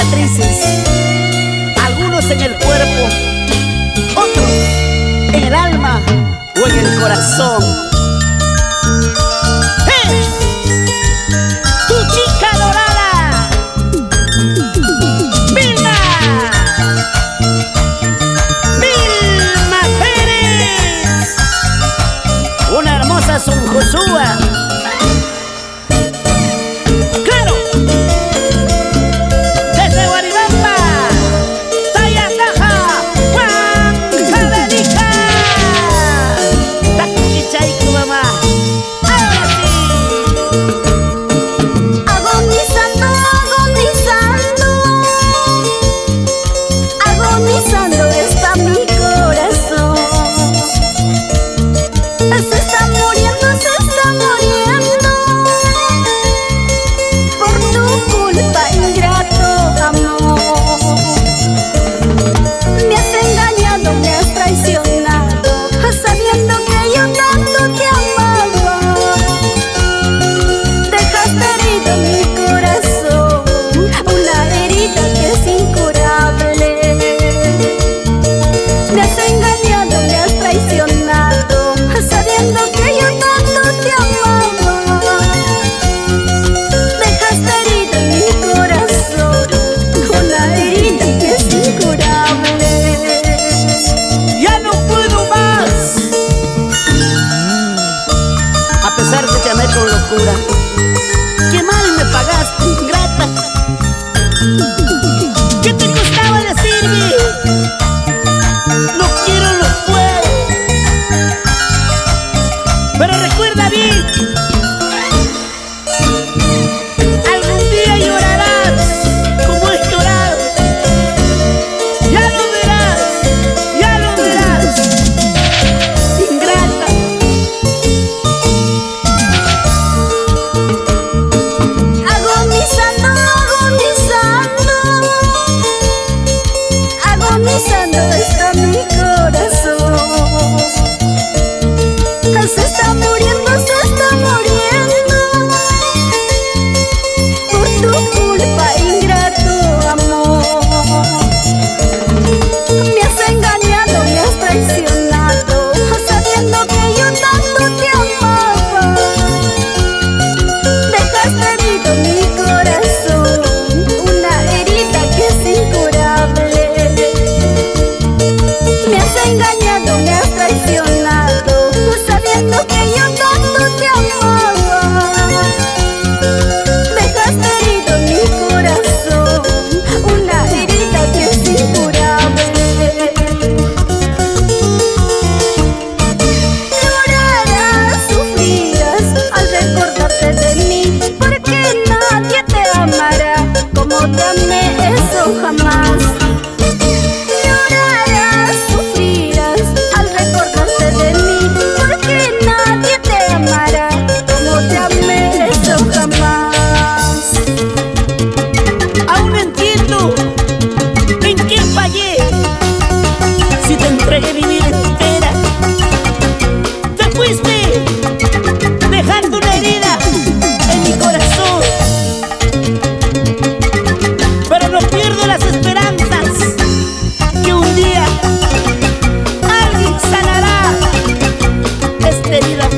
cicatrices, algunos en el cuerpo, otros en el alma o en el corazón. ¡Hey! ¡Tu chica dorada! ¡Vilma! ¡Vilma Pérez! Una hermosa Sun Joshua. Con locura, qué mal me pagaste, ingrata. ¿Qué te costaba decirme? No quiero, no puedo. Pero recuerda bien, algún día llorarás como he llorado. Ya lo verás, ya lo verás, ingrata. Agonizando está mi corazón. Se está muriendo por tu culpa, ingrato amor. Me has engañado, me has traicionado, sabiendo que yo tanto te amaba. Dejaste herido mi corazón, una herida que es incurable. Me has engañado, me has traicionado, sabiendo que yo tanto te amaba. Dejaste herido mi corazón, una herida que es incurable. Llorarás, sufrirás al recordarte de mí, porque nadie te amará como te amé, eso jamás. Aún no entiendo en qué fallé. Si te entregué mi vida entera, te fuiste dejando una herida en mi corazón. Pero no pierdo las esperanzas que un día alguien sanará esta herida.